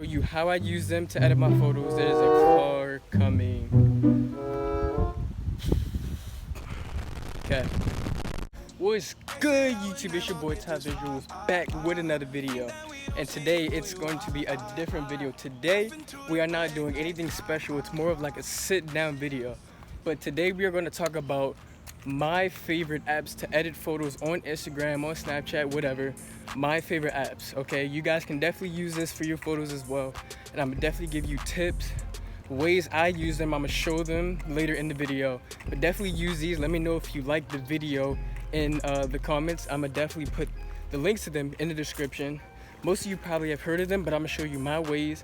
Show you how I use them to edit my photos. There's a car coming. Okay. What's good, YouTube? It's your boy Ty Visuals back with another video. And today it's going to be a different video. Today we are not doing anything special. It's more of like a sit down video. But today we are going to talk about my favorite apps to edit photos on Instagram, on Snapchat, whatever. My favorite apps, okay? You guys can definitely use this for your photos as well. And I'm gonna definitely give you tips, ways I use them. I'm gonna show them later in the video. But definitely use these. Let me know if you like the video in the comments. I'm gonna definitely put the links to them in the description. Most of you probably have heard of them, but I'm gonna show you my ways,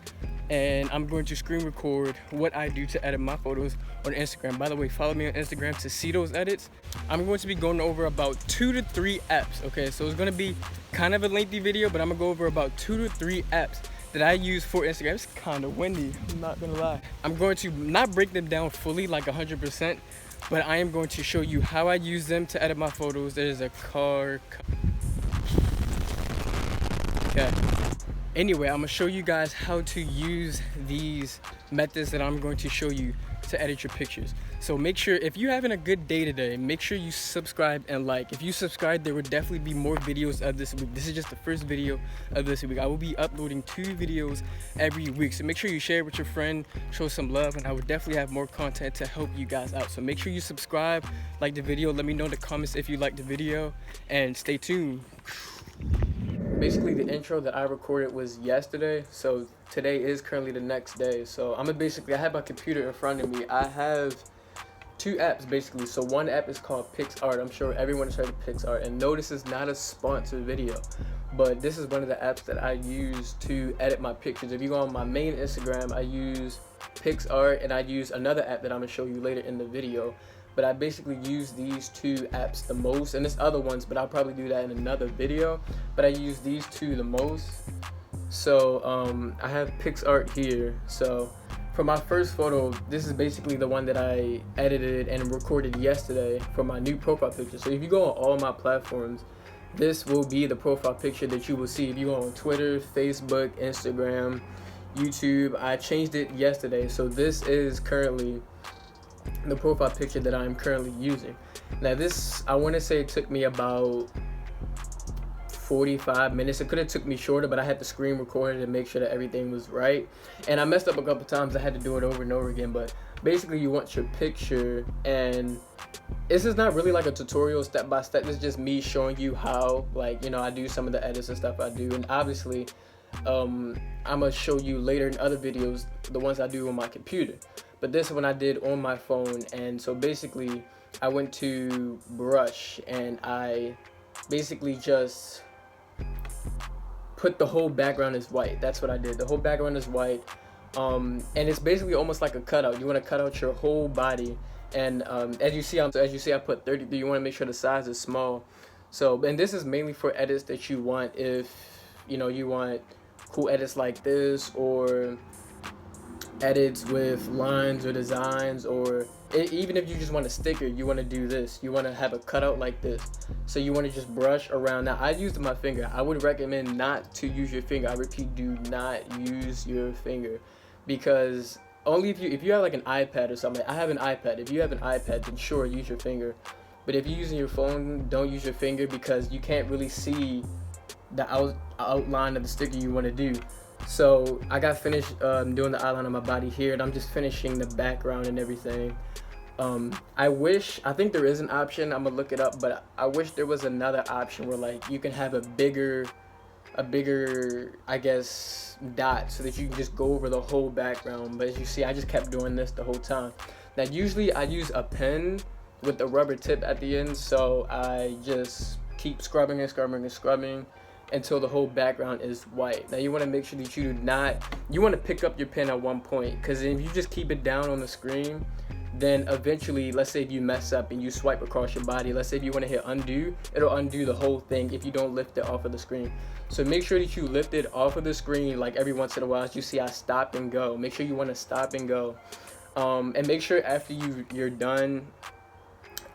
and I'm going to screen record what I do to edit my photos on Instagram. By the way, follow me on Instagram to see those edits. I'm going to be going over about 2 to 3 apps, okay? So it's gonna be kind of a lengthy video, but I'm gonna go over about 2 to 3 apps that I use for Instagram. It's kind of windy, I'm not gonna lie. I'm going to not break them down fully, like 100%, but I am going to show you how I use them to edit my photos. There's a car. Okay. Anyway, I'm gonna show you guys how to use these methods that I'm going to show you to edit your pictures. So make sure, if you're having a good day today, make sure you subscribe and like. If you subscribe, there will definitely be more videos of this week. This is just the first video of this week. I will be uploading 2 videos every week. So make sure you share it with your friend, show some love, and I will definitely have more content to help you guys out. So make sure you subscribe, like the video, let me know in the comments if you like the video, and stay tuned. Basically, the intro that I recorded was yesterday, so today is currently the next day. So I have my computer in front of me. I have 2 apps basically. So one app is called Pics Art. I'm sure everyone has heard of Pics Art, and no, this is not a sponsored video, but this is one of the apps that I use to edit my pictures. If you go on my main Instagram, I use Pics Art, and I use another app that I'm gonna show you later in the video. But I basically use these 2 apps the most, and there's other ones, but I'll probably do that in another video. But I use these 2 the most. So I have PicsArt here. So for my first photo, this is basically the one that I edited and recorded yesterday for my new profile picture. So if you go on all my platforms, this will be the profile picture that you will see. If you go on Twitter, Facebook, Instagram, YouTube, I changed it yesterday. So this is currently the profile picture that I'm currently using. Now this, I want to say it took me about 45 minutes. It could have took me shorter, but I had to screen record it to make sure that everything was right. And I messed up a couple times. I had to do it over and over again. But basically, you want your picture, and this is not really like a tutorial step by step. It's just me showing you how, like, you know, I do some of the edits and stuff I do. And obviously, I'm gonna show you later in other videos the ones I do on my computer. But this one I did on my phone. And so basically, I went to brush and I basically just put the whole background as white. That's what I did. The whole background is white, and it's basically almost like a cutout. You want to cut out your whole body, and as you see, I put 33. You want to make sure the size is small. So, and this is mainly for edits that you want. If you know you want cool edits like this, or edits with lines or designs, or even if you just want a sticker, you want to do this. You want to have a cutout like this. So you want to just brush around. Now I used my finger. I would recommend not to use your finger. I repeat, do not use your finger, because only if you have like an iPad or something. I have an iPad. If you have an iPad, then sure, use your finger. But if you're using your phone, don't use your finger, because you can't really see the outline of the sticker you want to do. So I got finished doing the outline of my body here, and I'm just finishing the background and everything. I think there is an option, I'm gonna look it up, but I wish there was another option where like you can have a bigger I guess dot, so that you can just go over the whole background. But as you see, I just kept doing this the whole time. Now usually I use a pen with the rubber tip at the end, so I just keep scrubbing and scrubbing and scrubbing until the whole background is white. Now you want to make sure that you want to pick up your pen at one point, because if you just keep it down on the screen, then eventually, let's say if you mess up and you swipe across your body, let's say if you want to hit undo, it'll undo the whole thing if you don't lift it off of the screen. So make sure that you lift it off of the screen, like every once in a while. As you see, I stop and go. Make sure you want to stop and go, and make sure after you're done,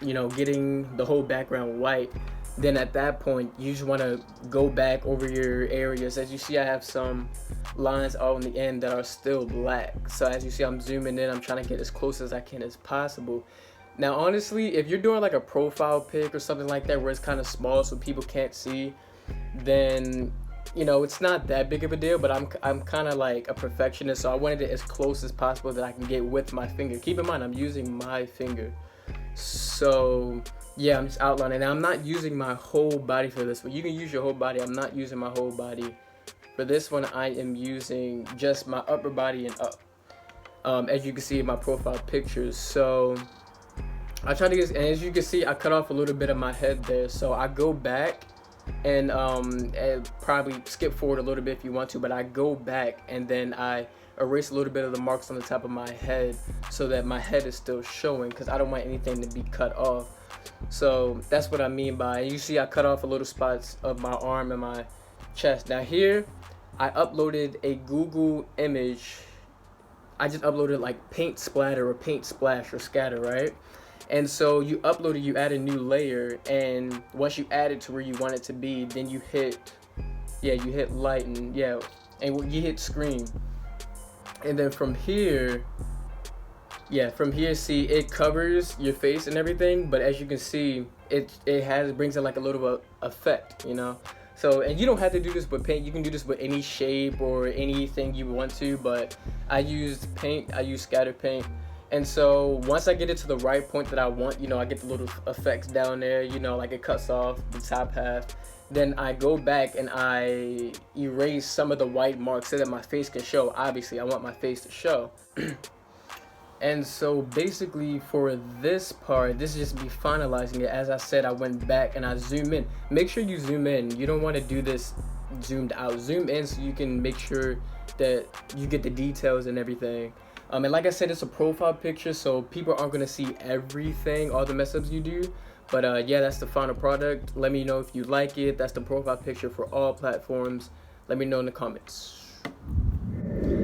you know, getting the whole background white, then at that point you just want to go back over your areas. As you see, I have some lines on the end that are still black. So as you see, I'm zooming in, I'm trying to get as close as I can as possible. Now honestly, if you're doing like a profile pic or something like that where it's kind of small so people can't see, then it's not that big of a deal. But I'm kind of like a perfectionist, so I wanted it as close as possible that I can get with my finger. Keep in mind, I'm using my finger. So yeah, I'm just outlining. Now I'm not using my whole body for this one. You can use your whole body. I'm not using my whole body. For this one, I am using just my upper body and up. As you can see in my profile pictures. So I try to get, and as you can see, I cut off a little bit of my head there. So I go back and probably skip forward a little bit if you want to, but I go back and then I erase a little bit of the marks on the top of my head so that my head is still showing, because I don't want anything to be cut off. So that's what I mean by, you see I cut off a little spots of my arm and my chest. Now here I uploaded a Google image. I just uploaded like paint splatter or paint splash or scatter, right? And so you upload it, you add a new layer, and once you add it to where you want it to be, then you hit lighten, and you hit screen. And then from here, see, it covers your face and everything, but as you can see, it brings in like a little effect, So, and you don't have to do this with paint. You can do this with any shape or anything you want to, but I used paint, I used scatter paint. And so once I get it to the right point that I want, I get the little effects down there, like it cuts off the top half. Then I go back and I erase some of the white marks so that my face can show. Obviously, I want my face to show. And so basically for this part, this is just me finalizing it. As I said, I went back and I zoom in. Make sure you zoom in. You don't want to do this zoomed out. Zoom in so you can make sure that you get the details and everything. And like I said, it's a profile picture, so people aren't going to see everything, all the mess ups you do. But yeah, that's the final product. Let me know if you like it. That's the profile picture for all platforms. Let me know in the comments.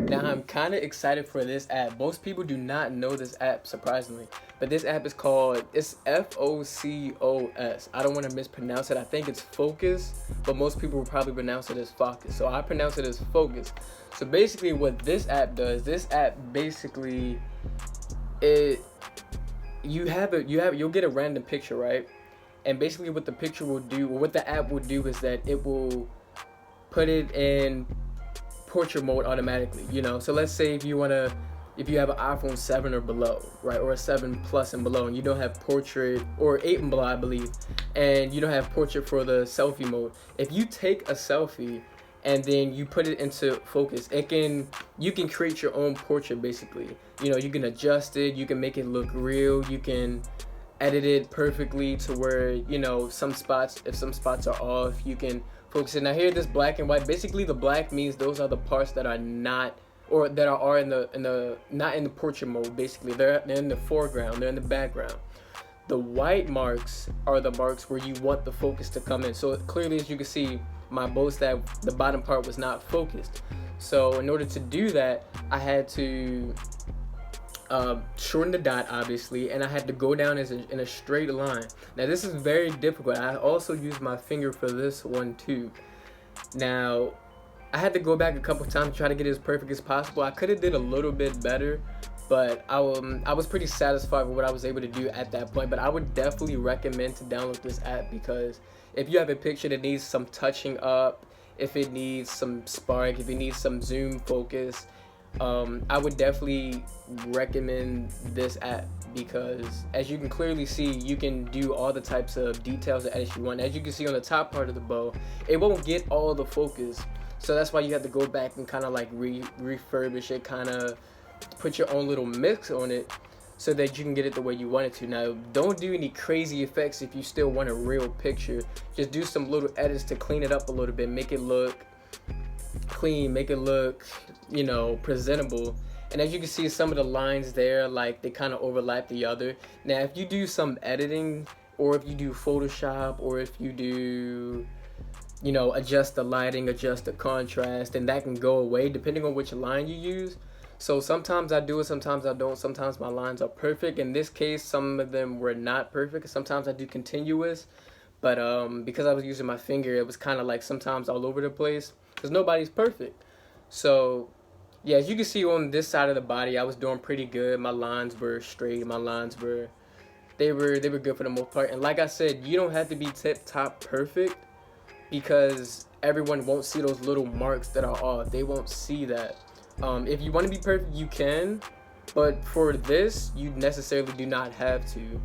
Now, I'm kind of excited for this app. Most people do not know this app, surprisingly. But this app is called, it's Focos. I don't want to mispronounce it. I think it's Focus, but most people will probably pronounce it as Focus. So I pronounce it as Focus. So basically what this app does, basically, you'll get a random picture, right? And basically what the picture will do, or what the app will do, is that it will put it in portrait mode automatically. So let's say if you have an iPhone 7 or below, right, or a 7 Plus and below, and you don't have portrait, or 8 and below, I believe, and you don't have portrait for the selfie mode. If you take a selfie and then you put it into focus, you can create your own portrait basically. You can adjust it, you can make it look real, you can edit it perfectly to where, if some spots are off, you can focus it. Now here, this black and white, basically the black means those are the parts that are not, or that are not in the portrait mode. Basically they're in the foreground, they're in the background. The white marks are the marks where you want the focus to come in. So clearly, as you can see, my bow staff, the bottom part was not focused. So in order to do that, I had to shorten the dot, obviously, and I had to go down in a straight line. Now this is very difficult. I also used my finger for this one too. Now I had to go back a couple times to try to get it as perfect as possible. I could have did a little bit better, but I was pretty satisfied with what I was able to do at that point. But I would definitely recommend to download this app, because if you have a picture that needs some touching up, if it needs some spark, if it needs some zoom focus, I would definitely recommend this app, because as you can clearly see, you can do all the types of details and edits you want. As you can see on the top part of the bow, it won't get all the focus, so that's why you have to go back and kind of like refurbish it, kind of put your own little mix on it so that you can get it the way you want it to. Now, don't do any crazy effects if you still want a real picture. Just do some little edits to clean it up a little bit, make it look clean, make it look, presentable. And as you can see, some of the lines there, like, they kind of overlap the other. Now, if you do some editing, or if you do Photoshop, or if you do, adjust the lighting, adjust the contrast, then that can go away depending on which line you use. So sometimes I do it, sometimes I don't. Sometimes my lines are perfect. In this case, some of them were not perfect. Sometimes I do continuous, but because I was using my finger, it was kind of like sometimes all over the place, because nobody's perfect. So yeah, as you can see on this side of the body, I was doing pretty good. My lines were straight. My lines were they were good for the most part. And like I said, you don't have to be tip top perfect because everyone won't see those little marks that are off. They won't see that. If you want to be perfect, you can, but for this, you necessarily do not have to.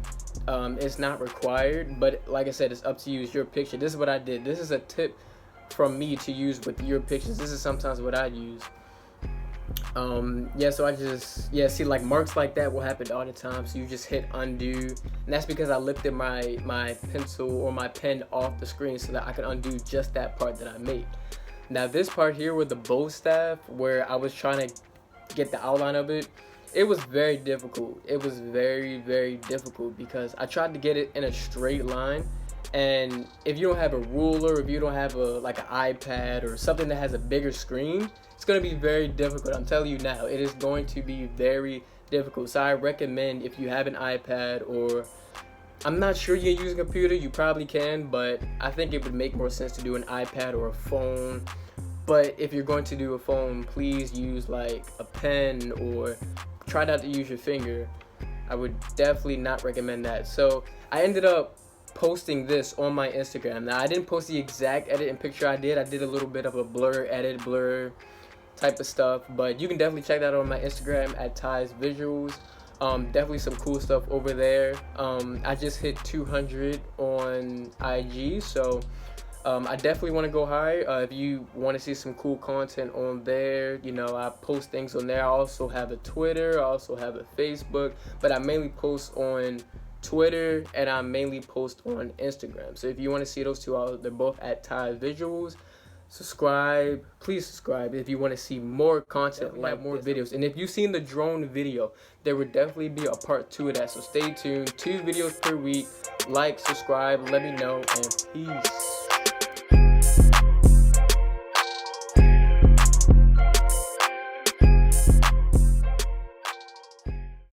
It's not required, but like I said, it's up to you. It's your picture. This is what I did. This is a tip from me to use with your pictures. This is sometimes what I use. Yeah, so I just, yeah, see, like marks like that will happen all the time. So you just hit undo, and that's because I lifted my pencil or my pen off the screen so that I can undo just that part that I made. Now this part here with the bow staff, where I was trying to get the outline of it, it was very difficult. It was very, very difficult because I tried to get it in a straight line, and if you don't have a ruler, if you don't have a like an iPad or something that has a bigger screen, it's going to be very difficult. I'm telling you now, it is going to be very difficult. So I recommend, if you have an iPad, or I'm not sure you can use a computer, you probably can, but I think it would make more sense to do an iPad or a phone. But if you're going to do a phone, please use like a pen or try not to use your finger. I would definitely not recommend that. So I ended up posting this on my Instagram. Now I didn't post the exact edit and picture I did. I did a little bit of a blur edit, blur type of stuff, but you can definitely check that out on my Instagram at Ty's Visuals. Definitely some cool stuff over there. I just hit 200 on IG, so I definitely want to go higher. If you want to see some cool content on there, you know, I post things on there. I also have a Twitter, I also have a Facebook, but I mainly post on Twitter and I mainly post on Instagram. So if you want to see those two, they're both at Ty's Visuals. Subscribe, please subscribe if you want to see more content, like more videos. And if you've seen the drone video, there will definitely be a part 2 of that, so stay tuned. 2 videos per week. Like, subscribe, let me know, and peace.